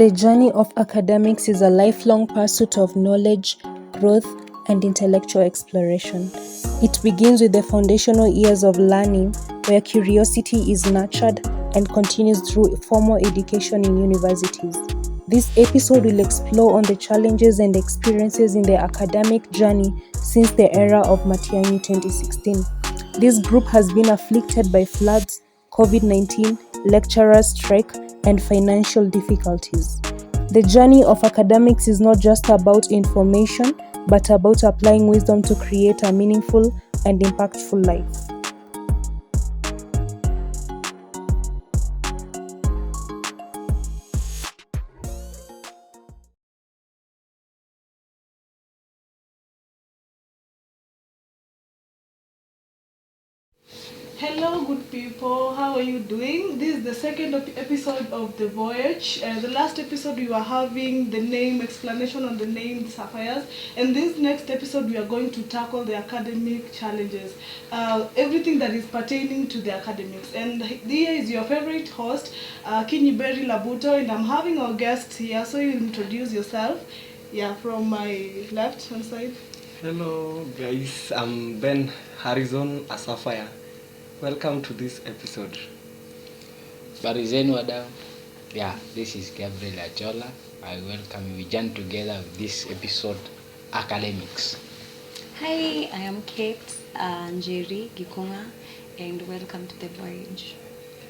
The journey of academics is a lifelong pursuit of knowledge, growth, and intellectual exploration. It begins with the foundational years of learning, where curiosity is nurtured and continues through formal education in universities. This episode will explore on the challenges and experiences in the academic journey since the era of Matiang'i 2016. This group has been afflicted by floods, COVID-19, lecturer strike, and financial difficulties. The journey of academics is not just about information, but about applying wisdom to create a meaningful and impactful life. Hello, good people. How are you doing? This is the second episode of the Voyage. The last episode we were having the name explanation on the name Sapphires, and this next episode we are going to tackle the academic challenges, everything that is pertaining to the academics. And here is your favorite host, Kinyiberi Labuto, and I'm having our guests here. So you introduce yourself. Yeah, from my left hand side. Hello guys, I'm Ben Harrison, a Sapphire. Welcome to this episode. Barizenu wadau. Yeah, this is Gabriel Ajola. I welcome you. We join together with this episode, Academics. Hi, I am Kate Njeri Gikunga, and welcome to the Voyage.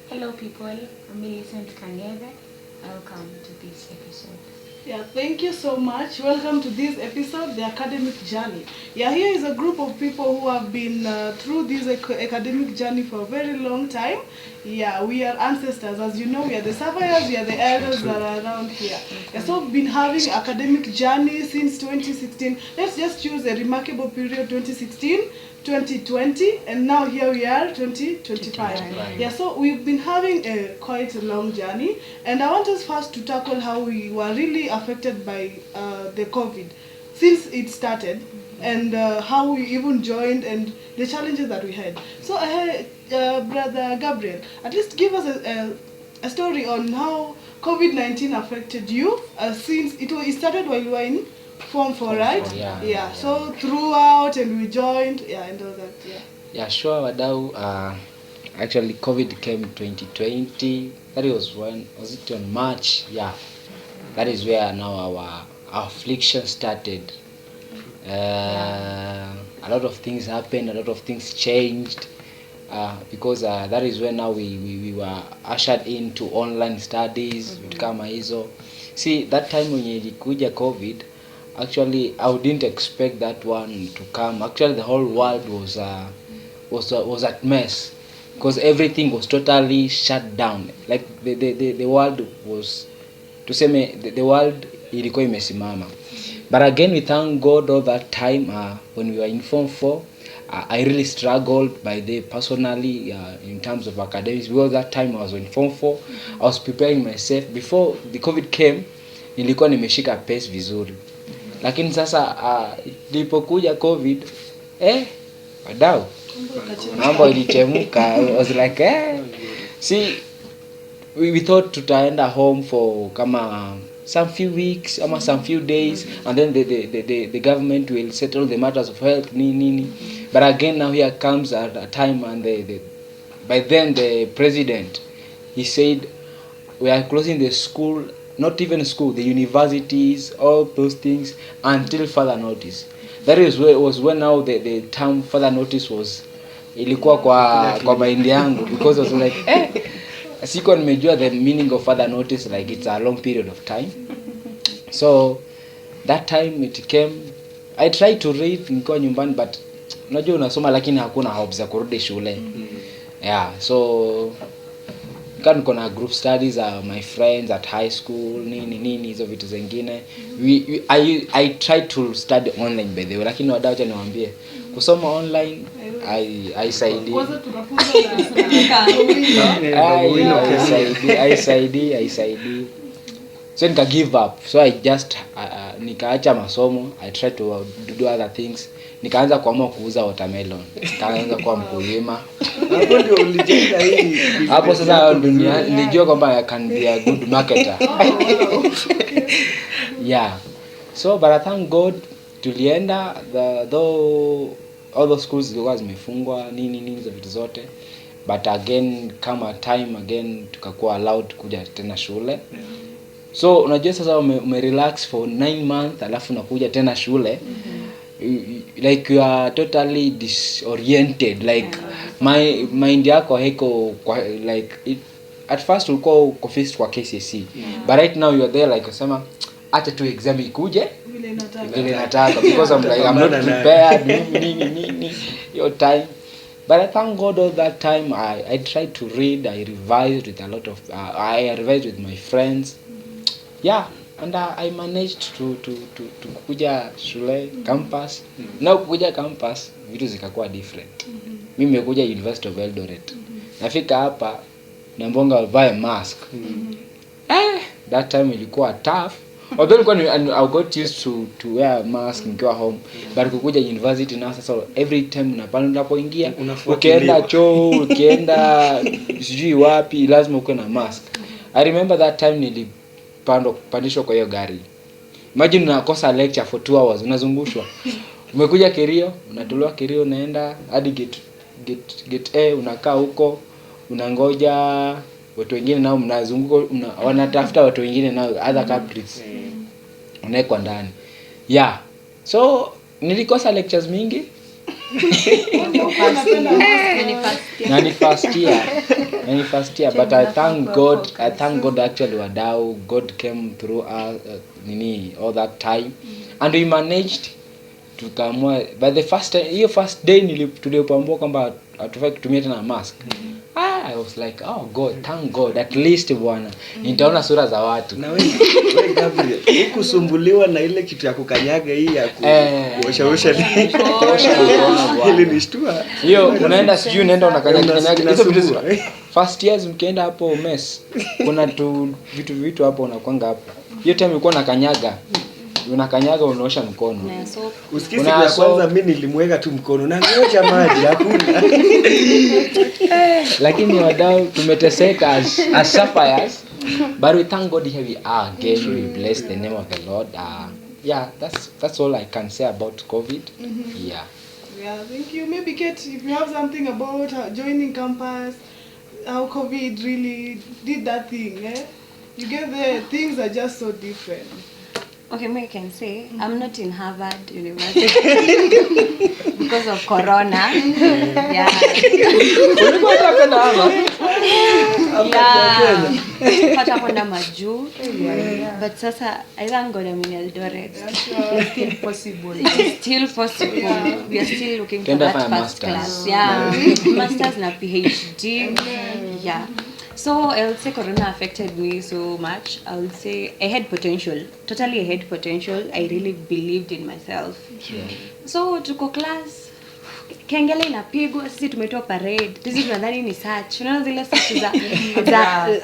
Hello people, I'm Millicent Kangebe. Welcome to this episode. Yeah, thank you so much. Welcome to this episode, the academic journey. Yeah, here is a group of people who have been through this academic journey for a very long time. Yeah, we are ancestors. As you know, we are the survivors, we are the elders that are around here. Yeah, so we've been having academic journey since 2016. Let's just choose a remarkable period, 2016, 2020, and now here we are, 2025. Yeah, so we've been having quite a long journey, and I want us first to tackle how we were really affected by the COVID since it started, and how we even joined and the challenges that we had. So I had Brother Gabriel, at least give us a story on how COVID-19 affected you, since it started while you were in Form 4, right? Yeah. So throughout, and we joined, and all that. Yeah, sure, wadau. Actually, COVID came 2020. That was it on March? Yeah. That is where now our affliction started. A lot of things happened, a lot of things changed. Because that is when now we were ushered into online studies, vitu kama hizo. See, that time when ilikuja COVID, actually I didn't expect that one to come. Actually the whole world was at mess, because everything was totally shut down. Like the world was, tuseme the world ilikuwa imesimama. But again, we thank God all that time when we were in Form 4. I really struggled personally in terms of academics, because that time I was in Form 4. I was preparing myself. Before the COVID came, nilikuwa nimeshika pace vizuri. Lakini sasa ilipokuja COVID, wadau, mambo ilichemuka. I was like, see, we thought tutaenda home for kama some few weeks, some few days, and then the government will settle the matters of health, nini. But again, now here comes a time, and by then the president, he said, we are closing the school, not even school, the universities, all those things, until further notice. That was when now the term further notice was ilikuwa kwa mind yangu, because I was like, siko nimejua the meaning of further notice, like it's a long period of time. So that time it came, I tried to read niko nyumbani, but unajua unasoma lakini hakuna hopes za kurudi shule. Yeah, so niko na group studies, my friends at high school, nini hizo vitu zingine. I tried to study online by the way, lakini wadau acha niwaambie, kusoma online haisaidii. Kwanza tunafunza haisaidii. So nika give up. So I just nikaacha masomo. I tried to do other things. Nikaanza kuamua kuuza watermelon. Nikaanza kuwa mkulima. Hapo ndio ulijenga hii. Hapo sasa nilijua kwamba I can be a good marketer. Yeah. So but I thank God tulienda though all those schools zilikuwa zimefungwa nini za vitu zote, but again kama time again tukakuwa allowed kuja tena shule. So unajua sasa umerelax for 9 months alafu unakuja tena shule. Like you are totally disoriented, like my mind yako haiko like at first ulikuwa confused kwa KCSE, but right now you are there like usema acha tu exam ikuje vile nataka because I'm not prepared nini your time. But I thank God all that time I tried to read, I revised with a lot of I revised with my friends. Yeah, and I managed to kuja shule campus. Now kuja campus vitu zikakuwa different. Mimi nimekuja University of Eldoret. Nafika hapa na mbonga vae mask. That time ilikuwa tough. Although I got used to wear mask nikiwa home, but kukuja university na sasa every time unapoingia ukienda choo ukienda sijui wapi lazima uwe na mask. I remember that time nilipandishwa kwa hiyo gari. Imagine unakosa lecture for 2 hours unazungushwa. Umekuja Kerio, unatolewa Kerio unaenda hadi get A, unakaa huko unangoja watu wengine nao mnazunguka wanatafuta watu wengine nao other culprits. Unaekwa ndani. Yeah. So nilikosa lectures mingi. Nani first year, but I thank God actually wadau God came through all that time and we managed to come. But the first day tulipambua kwamba hatufai kutumia tena mask. I was like, oh God, thank God, at least bwana nitaona sura za watu. Na wewe Gabriel, ukusumbuliwa na ile kitu ya kukanyaga hii ya kuosha ile nishtua. Hiyo unaenda sijui unaenda unakanyaga hizo vitu. First years mkienda hapo mess, kuna vitu hapo unakwanga hapo. Hiyo time ulikuwa unakanyaga unaosha mkono. Usikizi ya kwanza mimi nilimweka tu mkono na ngoja maji hakuna. Lakini wadau tumeteseka as sapphires, but we thank God here we are again. We bless the name of the Lord. Yeah, that's all I can say about COVID. Yeah, thank you. Maybe Kate, if you have something about joining campus, how COVID really did that thing, you get the things are just so different. Okay, I can say I'm not in Harvard University because of Corona. Yeah. Hata kwenda majuu. But sasa I thank God I'm in Eldoret. It's still possible. We are still looking for that first class. Yeah. Masters na PhD. Yeah. So I would say Corona affected me so much. I would say I had potential. Totally I had potential. I really believed in myself. sure. So tuko class. Kengele inapigwa, sisi tumetoa parade. Sisi tunadhani ni search. Unaona zile search za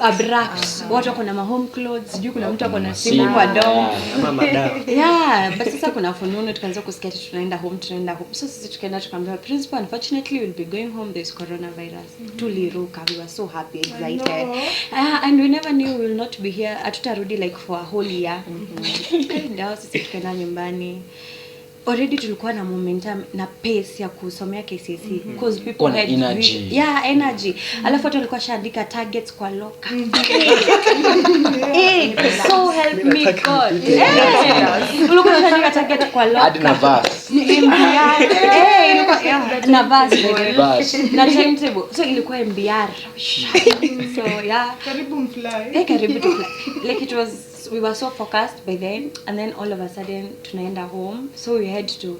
abrupt. Watu wako na home clothes, sijui kuna mtu ako na simu kwa dom. Yeah, but sasa kuna fununu tukaanza kusikia tunaenda home. So sisi tukaenda tukamwambia principal, unfortunately we'll be going home, there's coronavirus. Tuliruka, we were so happy, excited. And we never knew we will not be here. Hatutarudi like for a whole year. Ndio sisi tukaenda nyumbani. Already tulikuwa na momentum na pace ya kusomea KCSE because people had energy. Energy. Alafu watu walikuwa shaandika targets kwa locker. So help me God. Ulikuwa shaandika target kwa locker. Hadi na bus. Ilikuwa na bus. Na timetable. So ilikuwa MBR. So Karibu mfly. Karibu to fly. Like it was, we were so focused by then, and then all of a sudden tunaenda home, so we had to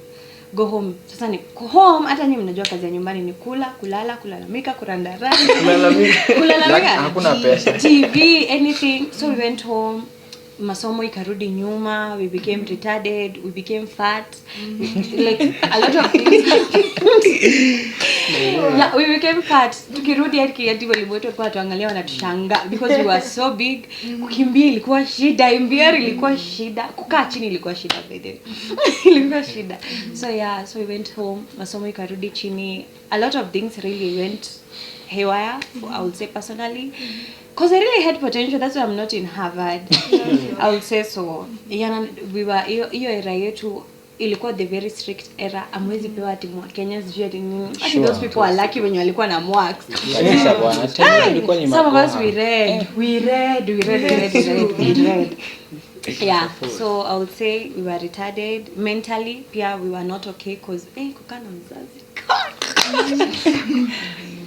go home. Sasa ni home, hata nyinyi mnajua kazi ya nyumbani ni kulala, kulalamika, kurandarani. Kulalamika. Hakuna pesa. TV, anything. So we went home. masomo ikarudi nyuma, we became retarded, we became fat, like a lot of things. Yeah, we became fat. Tukirudi hadi walimu wetu kwa tuangalia wanatushanga because we were so big. Kukimbia ilikuwa shida, MBR ilikuwa shida, kukaa chini ilikuwa shida by then. Ilikuwa shida. So yeah, so we went home, masomo ikarudi chini. A lot of things really went haywire, I would say personally. Because I really had potential, that's why I'm not in Harvard. I would say so. Yeah, we were hiyo era yetu ilikuwa the very strict era. Amwezi pewa timu Kenya sijui ati nini. Those people are lucky when walikuwa na marks. Kanisa bwana, tena ilikuwa ni Some of us we read. Yeah, so I would say we were retarded mentally. Pia we were not okay because kukaa na mzazi.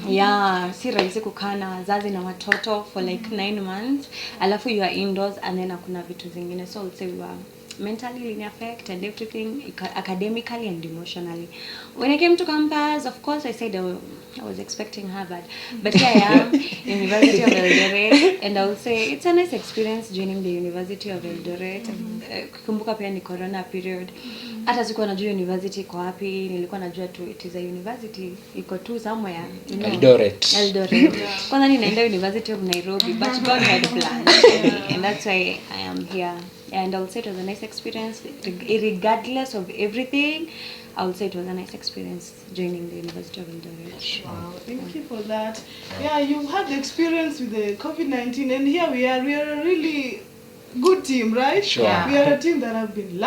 Yeah, si rahisi kukaa na wazazi na watoto for like 9 months. Alafu you are indoors and then kuna vitu zingine. So I would say we were mentally in effect and everything, academically and emotionally. When I came to campus, of course I said I was expecting Harvard, but here I am, University of Eldoret, and I would say it's a nice experience joining the University of Eldoret. Kumbuka pia ni corona period. Hata sikuwa najua university iko wapi, nilikuwa najua tu it is a university iko tu somewhere, you know. Eldoret. Kwanza ninaenda University of Nairobi, but God had plans, and that's why I am here. And I would say it was a nice experience, regardless of everything. I would say it was a nice experience joining the University of Eldoret. Wow, thank you for that. Yeah, you had the experience with the COVID-19, and here we are a really good team, right? Sure. Yeah. We are a team that have been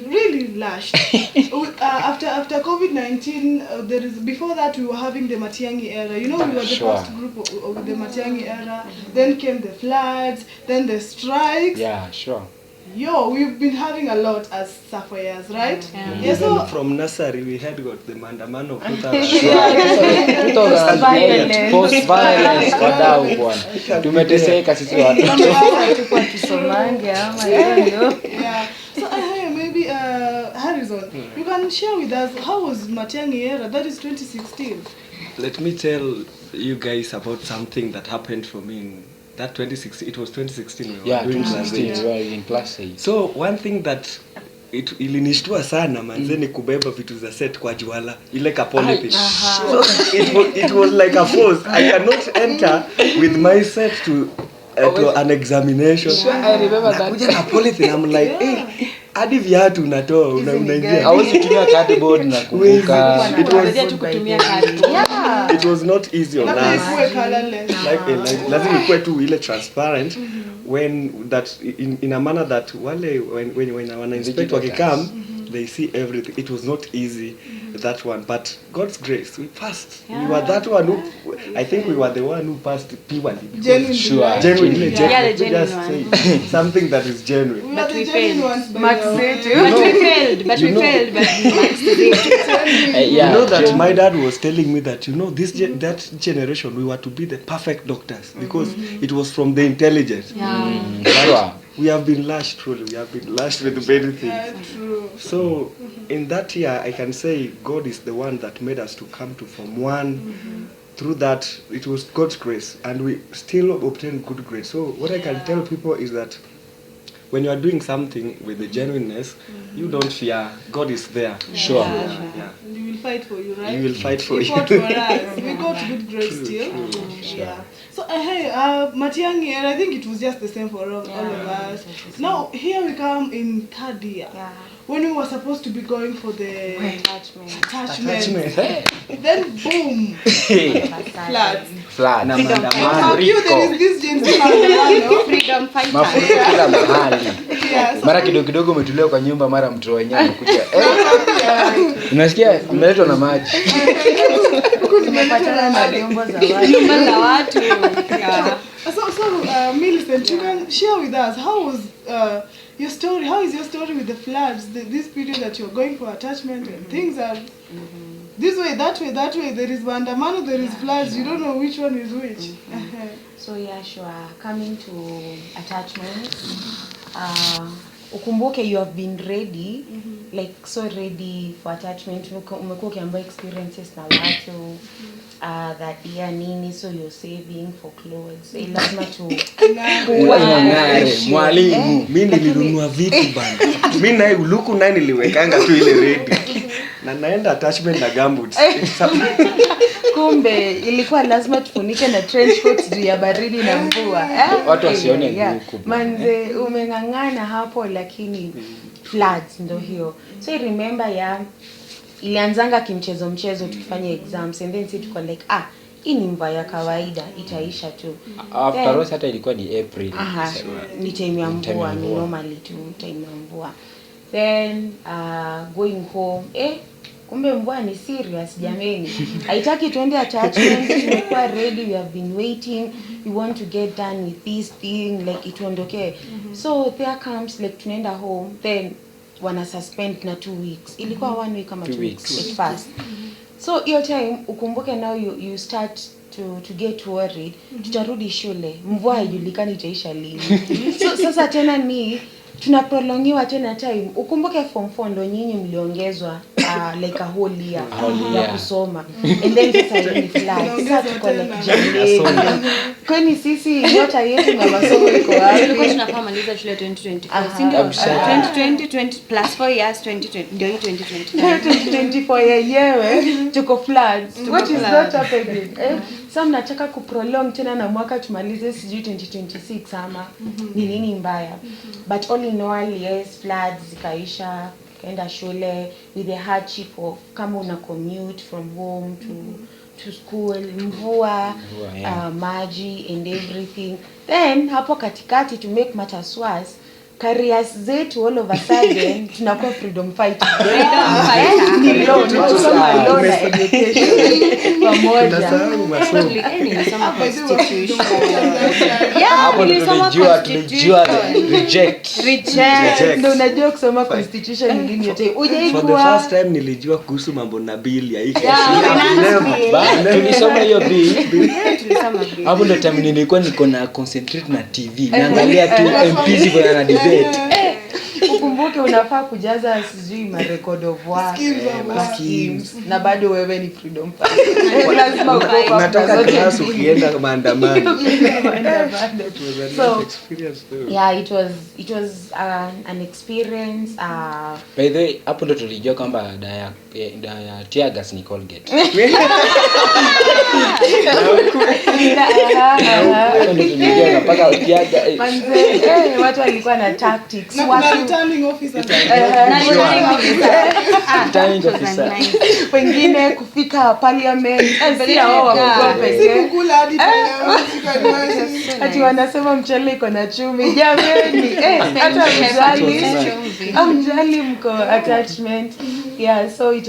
really lashed. After COVID-19, there is before that we were having the Matiang'i era. You know, we were the first group of the Matiang'i era. Then came the floods, then the strikes. Yeah, sure. We've been having a lot as Sapphires, right? Yeah, so from nursery we had got the maandamano of 2000. 2008 post violence wadau bwana. Tumeteseka sisi watu. Tulikuwa tusomange ama hiyo. Yeah. So maybe Harrison, you can share with us how was Matiang'i era? That is 2016. Let me tell you guys about something that happened for me in that 2016. It was 2016 we were doing class 8. We were in class 8. So one thing that ilinishtua sana manzeni kubeba vitu za set kwa Juala ile kapolipi. So it was like a force. I cannot enter with my set to an examination. Sure, I remember that. Kuja na policy I'm like, hadi viatu unatoa unaingia. Hawezi kutumia cardboard na kuvuka. It was not easy on us. Lazima ikuwe tu ile transparent when that in a manner that when wana inspect wakikam they see everything. It was not easy, that one, but God's grace we passed. We were that one who, I think we were the one who passed purely. Genuinely. Genuinely. Yeah, the genuine just one. say something that is genuine. We But are we the genuine failed. ones, by Max the way. But we failed, but Max did. You know that my dad was telling me that that generation we were to be the perfect doctors because it was from the intelligence. Sure. We have been lashed truly. We have been lashed with many things. Yeah, true. So in that year, I can say God is the one that made us to come to Form 1. Through that, it was God's grace, and we still obtained good grades. So what I can tell people is that when you are doing something with the genuineness, you don't fear. God is there. Sure. Yeah. And he will fight for you, right? He will fight for He you. fought for us. We got good grades still. Yeah. So Matiang'i, and I think it was just the same for all of us. Now here we come in third year. Yeah. When we were supposed to be going for the attachment. Then boom, floods. Flat. Na And maandamano. for you there is this Gen Z maandamano. Freedom fighter. Mafuriko kila mahali. Yeah, so Mara kidogo umetulia kwa nyumba, mara mtu wenyewe amekuja. Unasikia umeletwa na maji. Tumepatana na vyombo za watu. Nyumba za watu. Yeah. So Millicent, you can share with us how was your story? How is your story with the floods? This period that you're going for attachment and things are this way, that way, that way. There is maandamano, there is floods. You don't know which one is which. So yeah, sure. Coming to attachment, ukumbuke you have been ready, like so ready for attachment. Umekuwa ukiambia experiences na watu that year nini, so you're saving for clothes. Lazima tu mwalimu mimi nilinunua vitu bana. Mimi naye luku naye niliwekanga tu ile ready. Na naenda attachment na gumboots. Kumbe ilikuwa lazima tufunike na trench coats juu ya baridi na mvua. Watu wasione luku. Manze umengangana hapo, lakini floods ndo hiyo. So I remember ilianzanga mchezo tukifanya exams, and then si tuko like hii ni mvua ya kawaida, itaisha tu. After all hata ilikuwa ni April. Ni time ya mvua, ni normally tu time ya mvua. Then going home, kumbe mvua ni serious jameni. Haitaki tuende attachment, tumekuwa ready, we have been waiting, we want to get done with this thing, like ituondoke. So there comes like tunaenda home, then wana suspend na 2 weeks. Ilikuwa 1 week kama 2 weeks at first. So hiyo time ukumbuke now you start to get worried. Tutarudi shule, mvua haijulikani itaisha lini. So sasa tena ni tunaprolongiwa tena time. Ukumbuke form 4 ndo nyinyi mliongezwa like a whole year ya kusoma. And then sasa ni class. Sasa tuko like jamii. Kwani sisi nyota yetu na masomo iko wapi? Tulikuwa tunapamaliza shule 2024. Si ndio? 2020 plus 4 years 2020 ndio 2024 yenyewe tuko floods. What is not happening? Sasa mnataka kuprolong tena na mwaka tumalize sijui 2026 ama ni nini mbaya. But all in all, yes, floods zikaisha, kaenda shule with the hardship of kama una commute from home to school, mvua, maji and everything. Then hapo katikati, to make matters worse, careers zetu all of a sudden tunakuwa freedom fighter. Ni loan, kusoma loan na education pamoja. Nilisoma constitution. Hapo tulijua reject. Ndio unajua kusoma constitution ni nini yote. For the first time nilijua kuhusu mambo na bill ya hii. Tulisoma hiyo bill. Hapo ndo time nilikuwa niko na concentrate na TV. Naangalia tu MPs kwa debate. Ukumbuke unafaa kujaza sijui ma record of work schemes na bado wewe ni freedom fighter. Lazima ukopa unatoka class ukienda maandamano. So yeah, it was an experience. By the way, hapo ndo tulijua kwamba dawa ya tear gas ni Colgate. Watu walikuwa na tactics. Returning officer. Wengine kufika parliament, sio wao wakubwa pekee. Kula hadi ati wanasema mchele iko na chumvi. Jamani, hata mjali mko attachment. Yeah, so it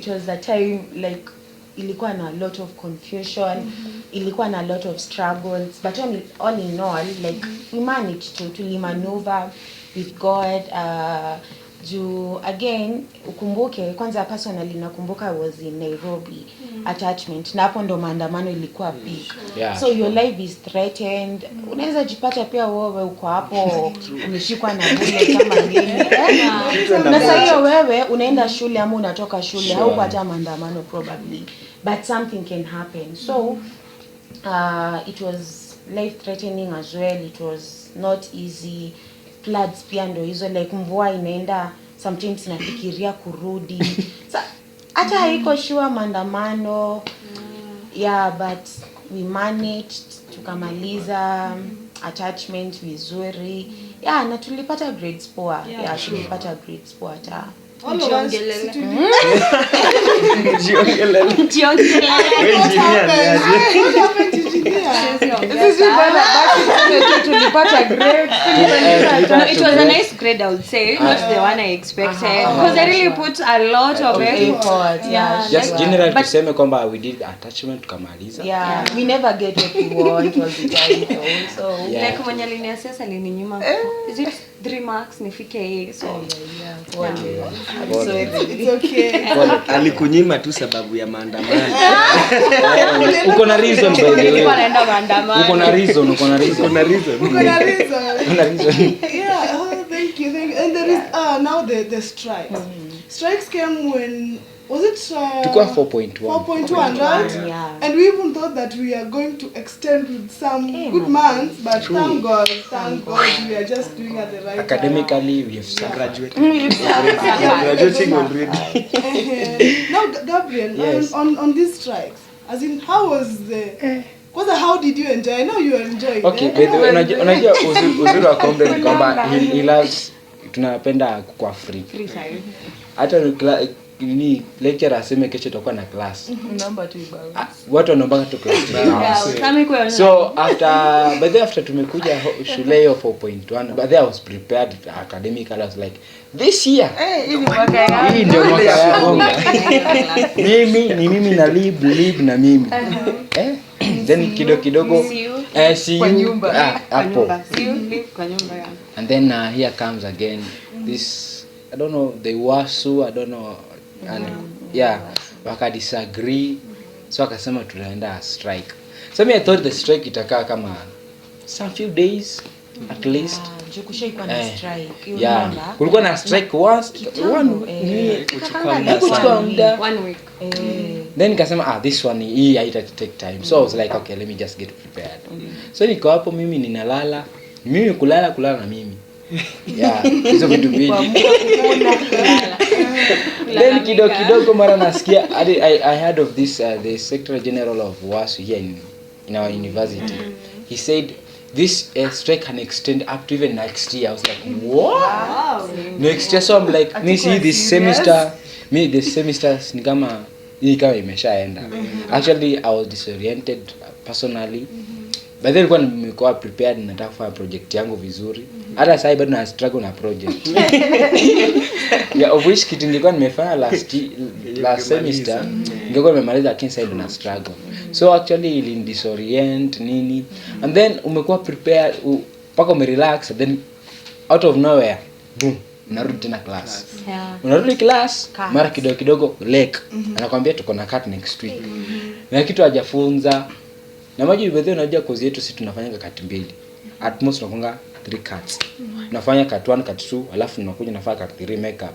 was the time like ilikuwa na a lot of confusion, ilikuwa na a lot of struggles, but all in all, like we managed to maneuver with God. Again, ukumbuke kwanza personally nakumbuka I was in Nairobi attachment, na hapo ndo maandamano ilikuwa peak. So your life is threatened. Unaweza jipata pia wewe uko hapo umeshikwa na bure kama nini. Na sasa hiyo wewe unaenda shule ama unatoka shule au hata maandamano probably, but something can happen. So it was life threatening as well. It was not easy. Floods pia ndo hizo, like mvua inaenda sometimes nafikiria kurudi. Hata haiko sure maandamano. Yeah, but we managed tukamaliza attachment vizuri. Yeah, na tulipata grades poa. Yeah, tulipata grades poa ta. Tulipata grade. It was a nice grade, I would say, not the one I expected, because I really put a lot of effort. Just generally tuseme kwamba we did attachment tukamaliza. Yeah, we never get what we want all the time. So like mwenye aliniassess alininyima, is it 3 marks nifike A? So it's okay. Alikunyima tu sababu ya maandamano. Uko na reason by the way. Nilikuwa naenda maandamano. Uko na reason. Yeah, thank you. And there is now the strikes. Strikes came when was it Tukua 4.1. 4.1, right? Yeah. And we even thought that we are going to extend with some good months, but thank God, we are just doing at the right Academically, we have Graduating already. time. Now, Gabriel, Yes. on these strikes, as in, how was the... how did you enjoy? I know you enjoyed. Okay, by the way, unajua uzuri wa comrade kwamba he loves, tunapenda kwa free. Hata ni lecturer aseme kesho tutakuwa na class. Namba tu ibao. Watu wanaomba tu class. So after tumekuja shule hiyo 4.1, but I was prepared academically. I was like, this year hii ndio mwaka yangu. Mimi na lib na mimi. Then kidogo see kwa you nyumba hapo. See you live kwa nyumba yangu. And then here comes again this, I don't know, they wasu, I don't know, and waka disagree, so akasema tunaenda strike. So I thought the strike itakaa kama some few days at least. Jukushaikuwa na strike. Kulikuwa na strike one week. Then nikasema this one hii haita take time. So I was like, okay, let me just get prepared. So niko hapo mimi ninalala, mimi kulala na mimi. Hizo vitu mbili. Then kidogo mara nasikia I heard of this the Secretary General of WASU here in our university. He said this strike can extend up to even next year. I was like, what? Wow. Next year. So I'm like, this semester ni kama imeshaenda. Actually, I was disoriented personally. By then nilikuwa nimekuwa prepared, nataka kufanya project yangu vizuri. Hata sasa bado na struggle na project. Of which kitu nilikuwa nimefanya last semester, nilikuwa nimemaliza lakini sasa ndo na struggle. So actually ili disorient nini. And then umekuwa prepared, paka umerelax, then out of nowhere, boom, unarudi tena class. Unarudi class, mara kidogo lake. Anakuambia tuko na cut next week. Na kitu hajafunza. Na maji ibethe unajua kozi yetu sisi tunafanya cut mbili. At most tunakonga 3 cuts. Unafanya cut 1, cut 2, alafu unakuja nafanya cut 3 makeup.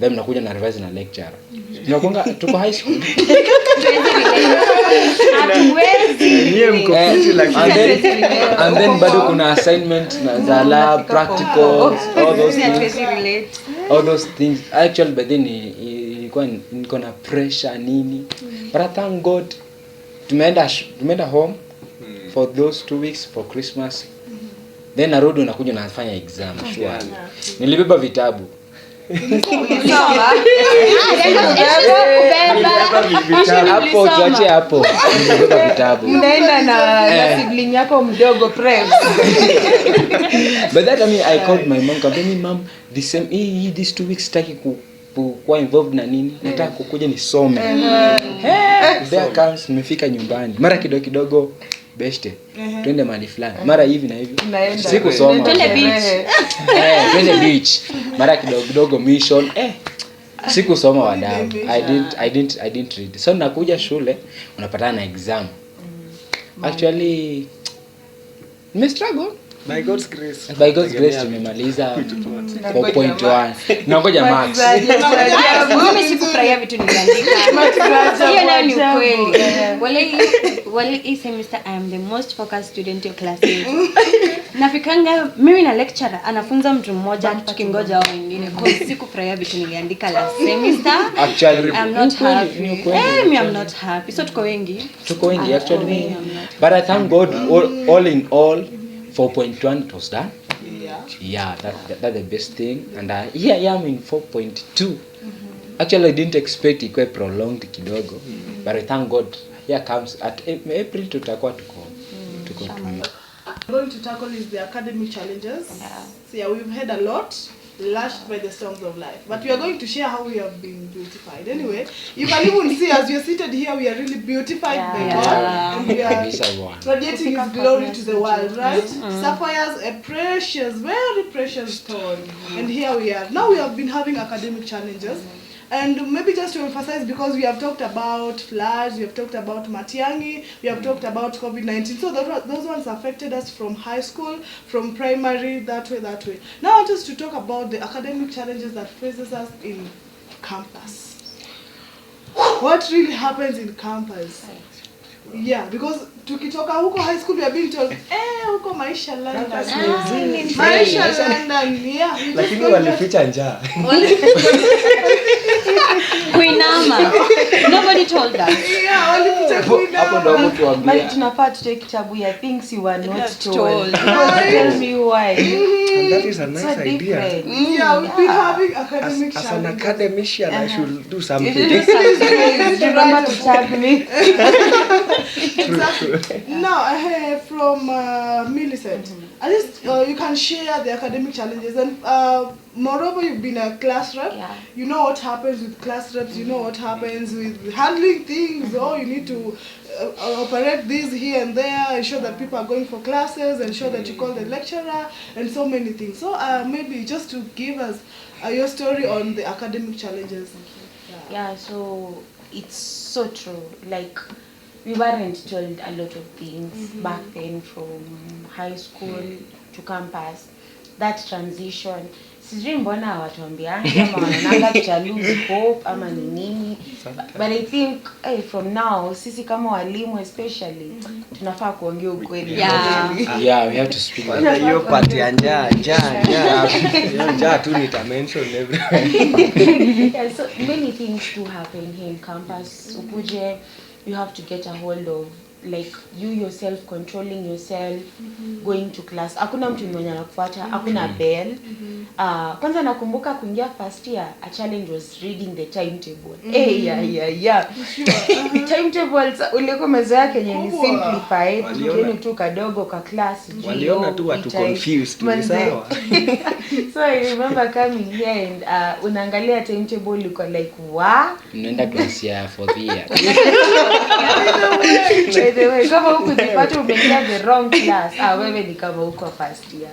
Then unakuja na revise na lecture. Tunakonga tuko high school. And then bado kuna assignment na za lab, practicals, all those things. Actually by then ilikuwa niko na pressure nini. But I thank God tumeenda home for those 2 weeks for Christmas. Then narudi unakuja nafanya exam sure. Nilibeba vitabu. Hapo tuache hapo. Nilibeba vitabu. Unaenda na sibling yako mdogo prep. But that I called my mom, company mom, these 2 weeks sitaki kuwa involved na nini, nataka kukuja nisome. There comes nimefika nyumbani. Mara kidogo beste. Twende mahali fulani. Mara hivi na hivi. Sikusoma. Twende beach. Twende beach. Mara kidogo mission. Sikusoma wadau. I didn't read. So nakuja shule unapatana na exam. Actually struggle. By God's grace tumemaliza 4.1. Nangoja max. Mimi sikufurahia vitu niliandika. Hiyo nayo ni ukweli. Wale hii semester I am the most focused student in class yetu. Nafikanga mimi na lecturer anafunza mtu mmoja tukingoja wao wengine. Kwa sikufurahia vitu niliandika last semester. Actually I'm not happy. I'm not happy. So tuko wengi actually. But I thank God all in all 4.1 it was done. That's the best thing. And here I am in 4.2. Actually I didn't expect it quite prolonged kidogo. But I thank God here comes at April tutakuwa tuko going to tackle is the academic challenges. So we've had a lot lashed by the storms of life, but we are going to share how we have been beautified. Anyway, you can even see as we are seated here, we are really beautified by God, and we are radiating His glory to the world, right? Sapphires, a precious, very precious stone, and here we are. Now we have been having academic challenges, And maybe just to emphasize, because we have talked about floods, we have talked about Matiang'i, we have talked about COVID-19. So those ones affected us from high school, from primary, that way. Now I want us to talk about the academic challenges that faces us in campus. What really happens in campus? Yeah, because tukitoka huko high school we are being told, huko maisha London. Maisha London, yeah. Lakini walificha njaa. Kuinama. Nobody told us. Yeah, walificha kuinama. Hapo ndo hapo tuambia. Bali tunafaa tutake kitabu ya things you were not told. Tell me why. And that is a nice So idea. different. Yeah, we've been having academic As an challenges. academician, I should do something. Remember to tag me. Exactly. Now, I hear from Millicent. At least you can share the academic challenges, and moreover, you've been a class rep. Yeah. You know what happens with class reps. You know what happens with handling things. Oh, you need to operate this here and there, ensure that people are going for classes, ensure that you call the lecturer, and so many things. So maybe just to give us your story on the academic challenges. Yeah, so it's so true. Like, we weren't told a lot of things back then, from high school to campus. That transition, sijui mbona hawatuambiangi ama wanaonanga tuta lose hope ama ni nini. But I think from now, sisi kama walimu especially, tunafaa kuongea ukweli. Yeah, we have to speak. Hiyo part ya njaa tu nitamention everywhere. Yeah, so many things do happen here in campus. Ukuje, you have to get a hold of, like, you yourself controlling yourself, going to class. Hakuna mtu mwenye anakufuata, hakuna bell. Kwanza nakumbuka kuingia first year, a challenge was reading the timetable. Timetables ulikuwa umezoea Kenya ni simplified, kieni tu kadogo ka class. Waliona tu watu confused, ni sawa. So I remember coming here and unaangalia timetable uko like, wow. Unaenda class ya 4th year. By the way, kama huku zipata umeingia the wrong class, wewe ni kama huko first year.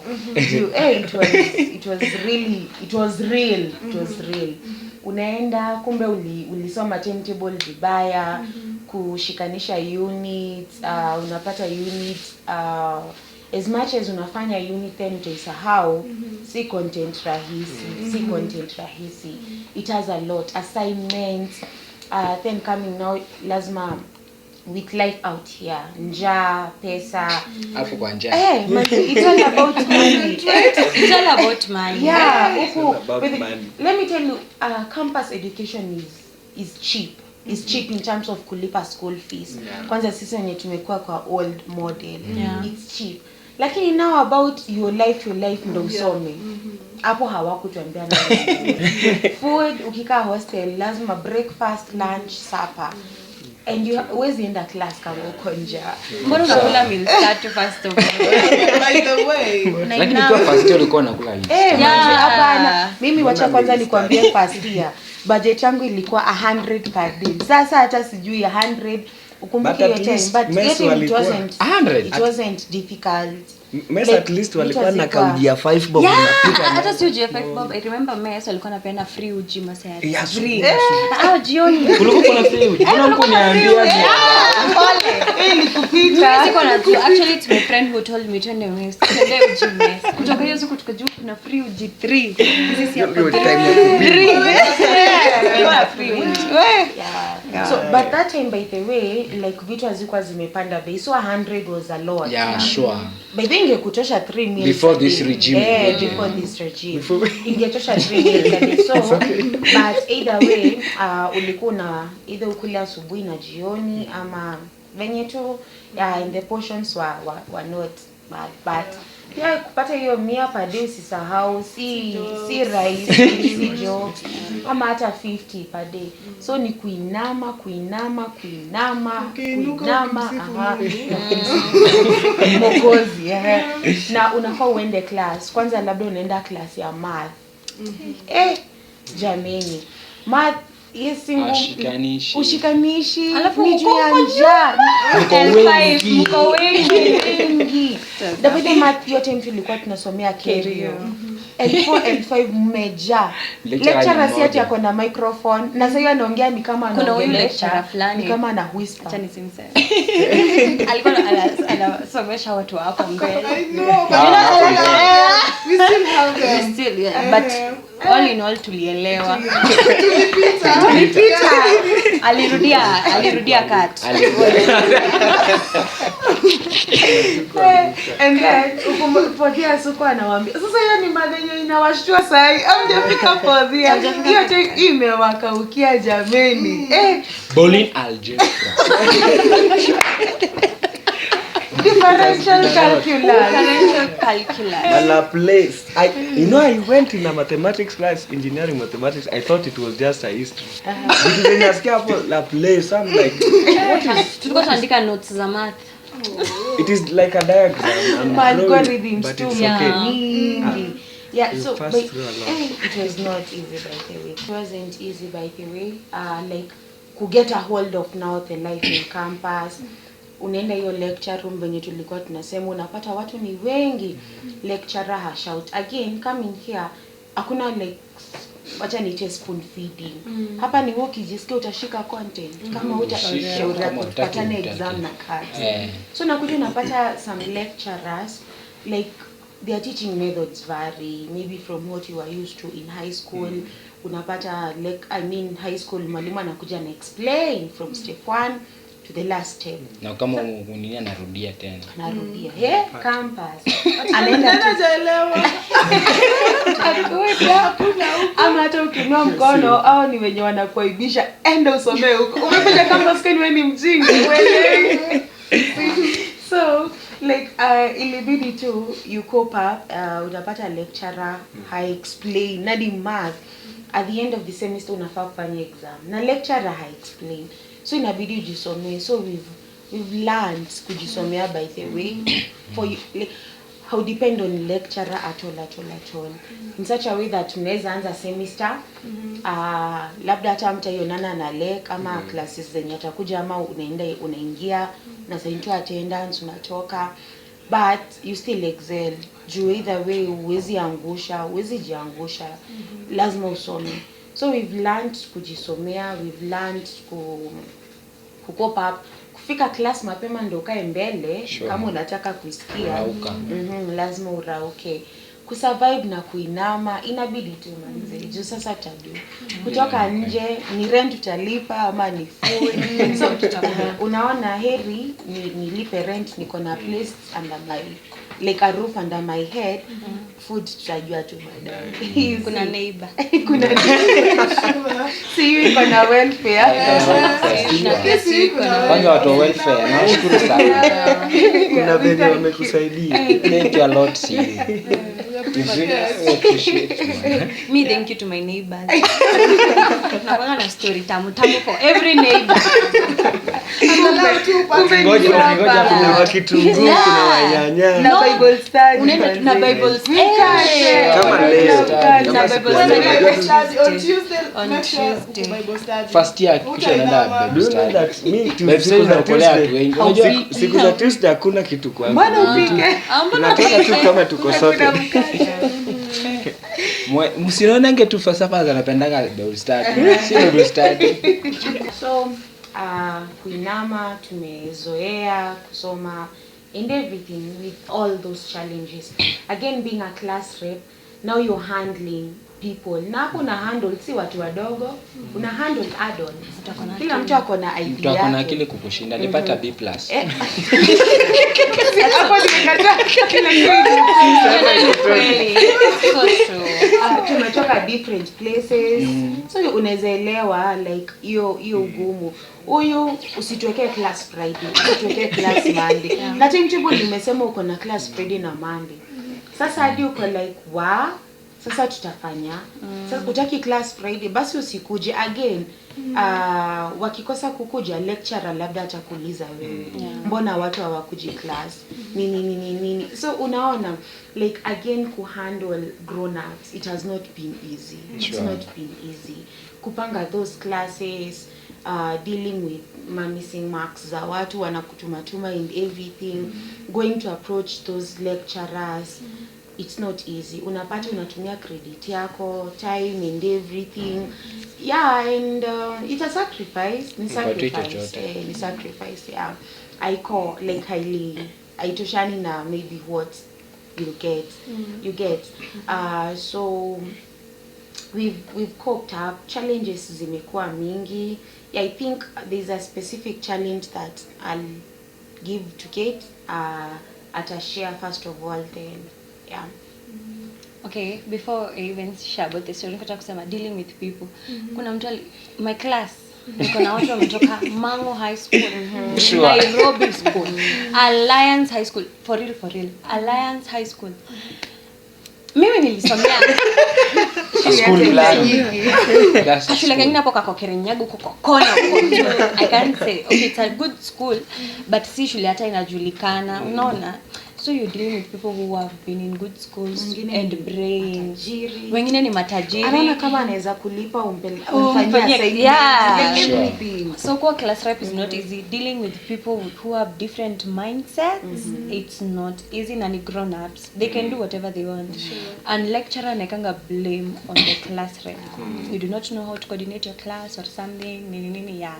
It was real. Unaenda kumbe ulisoma timetable vibaya, kushikanisha units, unapata units, as much as unafanya unit then utaisahau. Si content rahisi. It has a lot, assignments, then coming now lazima with life out here, njaa, pesa. Hapo kwa njaa. It's all about money. It's all about money. Yeah, It's all about money. Let me tell you, campus education is cheap. Is cheap in terms of kulipa school fees. Kwanza sisi wenye tumekuwa kwa old model. It's cheap. Lakini now about your life ndo usome. Hapo hawakutuambia na food. Ukikaa hostel lazima breakfast, lunch, supper. And you always in the class kama uko njaa. Mbona unakula meal tatu first of all? By the way, Lakini kwa first year ulikuwa unakula hivi. Hapana. Mimi wacha kwanza nikwambie first year. Budget yangu ilikuwa 100 per day. Sasa hata sijui 100. Ukumbuke hiyo time, but getting it wasn't difficult. Mess at least walikuwa na kaujia 5 bob unapika. Hata si ujia 5 bob. I remember mess walikuwa napenda free uji masaya. Yeah, Free. Jioni. Kulikuwa kuna free uji. Kuna mko niambia. Pole. Ili kupita. Siko na tu. Actually it's my friend who told me to mess. Tuende uji mess. Kutoka hiyo siku tukajua kuna free uji 3. Sisi hapo. So but that time, by the way, like vitu hazikuwa zimepanda bei, so 100 was a lot. Yeah, sure. By the way, ingekutosha 3 meals Before this regime. Before this regime. Ingetosha 3 meals a day. So but either way, ulikuwa na either ukule asubuhi na jioni ama venye tu in the portions were not bad, but yeah, kupata hiyo 100 per day usisahau, si rice, si jokes, ama hata 50 per day. So ni kuinama, mokozi, na unafaa uende class. Kwanza labda unaenda class ya math. Jameni, math ushikanishi alafu ni juu ya njaa. Mko wengi. David math yote mtu ilikuwa tunasomea kerio. L4 L5 mmejaa. Lecturer si ati ako na microphone na sasa anaongea ni kama anaongelesha fulani, ni kama ana whisper. Acha nisimseme. Alikuwa anasomesha watu hapo mbele. I know, but we still have them. Still, yeah. But all in all tulielewa. Tulipita. Alirudia cut. And then ukumpotea suko anawaambia sasa hiyo ni malenyo inawashtua sai amjafika podhia hiyo time imewakaukia jameni Bowling algebra. differential calculus. Laplace. I went in a mathematics class, engineering mathematics. I thought it was just a history. Because when you ask for Laplace, I'm like, what is? Tulikuwa tunaandika notes za math. It is like a diagram. Algorithms but too. it's Yeah. okay. Yeah, You so passed but, through a lot. it was not easy by the way. It wasn't easy by the way. Like to get a hold of now the life in campus. Unaenda hiyo lecture room venye tulikuwa tunasema unapata watu ni wengi. Lecturer ha shout again coming here. Hakuna like wacha niite spoon feeding. Hapa ni wewe ukijisikia utashika content kama utashauri kupatana exam na cards. So nakuja unapata some lecturers like their teaching methods vary maybe from what you are used to in high school. Unapata like high school mwalimu anakuja na explain from step 1 to the last step. Na kama unini anarudia tena. Anarudia. Campus. Anaenda Hajaelewa. Ama hata ukinua mkono au ni wenye wanakuaibisha enda usomee huko. Umekuja campus kwani wewe ni mjinga wewe. So like ilibidi tu you cope up utapata lecturer ha explain nadi math at the end of the semester unafaa kufanya exam na lecturer ha explain. So inabidi ujisomee. So we've learned kujisomea by the way for you, like how depend on lecturer at all in such a way that tunaweza anza semester labda hata mtaionana na lek ama classes zenye atakuja ama unaingia na sainto attendance unatoka but you still excel juu either way huwezi jiangusha lazima usome. So we've learned kujisomea, we've learned cope up, kufika class mapema ndio ukae mbele. Sure. Kama unataka kusikia lazima urauke. Kusurvive na kuinama inabidi tu manze. Juu sasa tadu. Kutoka nje ni rent utalipa ama ni food. So unaona heri nilipe rent niko na place under my like a roof under my head. Food tutajua tu baadaye. Kuna neighbor. See you kuna welfare. Kwanza watu wa welfare nashukuru sana. Kuna venye wamekusaidia. Thank you a lot see you. Me thank you to my neighbors. Napanga na story tamu for every neighbor. Ngoja kuna wakitunguu, kuna wanyanya. Na Bible study. Unaenda na Bible study. Kama leo. Na Bible study On Tuesday. On Make sure Tuesday. Bible study. First year kisha naenda Do you know Bible that study. me Bible study inaokolea watu wengi. Unajua siku za Tuesday hakuna kitu kwangu. Mbona upike? Tunataka tu kama tuko sote. Msinaonange tu falsafa zanapendaga Bible study. Si Bible study. So kuinama tumezoea kusoma and everything with all those challenges. Again being a class rep, now you're handling people. Na hapo una handle si watu wadogo, una handle adults. Kila mtu ako na idea. Mtu ako na akili kukushinda. Nilipata B+. Hapo nimekataa kila kitu. Tumetoka different places. So unaweza elewa like hiyo ugumu. Huyu usituwekee class Friday, usituwekee class Monday. Na timetable nimesema uko na class Friday na Monday. Sasa hadi uko like sasa tutafanya. Sasa utaki class Friday basi usikuje again. Wakikosa kukuja lecturer labda atakuuliza wewe. Mbona watu hawakuji class? Nini. So unaona like again handle grown ups it has not been easy. It's not been easy. Kupanga those classes, dealing with missing marks za watu wanakutumatuma and everything, going to approach those lecturers. it's not easy. Unapata unatumia credit yako, time and everything. Yeah, and it's a sacrifice. Ni sacrifice. Ni sacrifice, yeah. I call like highly aitoshani na maybe what you get. You get. So we've coped up. Challenges zimekuwa mingi. Yeah, I think there's a specific challenge that I'll give to Kate. Atashare first of all, then yeah. Okay, before I even share about this, nataka kusema dealing with people. Kuna mtu my class niko na watu wametoka Mango High School, Nairobi School, Alliance High School, for real, Alliance High School. Mimi nilisomea school fulani. Shule gani hapo kwa Kerenyagu kuko kona huko. I can't say okay, it's a good school but si shule hata inajulikana, unaona. So you're dealing with people who have been in good schools and brains. Wengine ni matajiri. Anaona kama anaweza kulipa umfanyia saidi. Yeah. So kwa class rep is not easy. Dealing with people who have different mindsets, it's not easy, na ni grown ups. They can do whatever they want. And lecturer nekanga blame on the class rep. You do not know how to coordinate your class or something. Nini, yeah.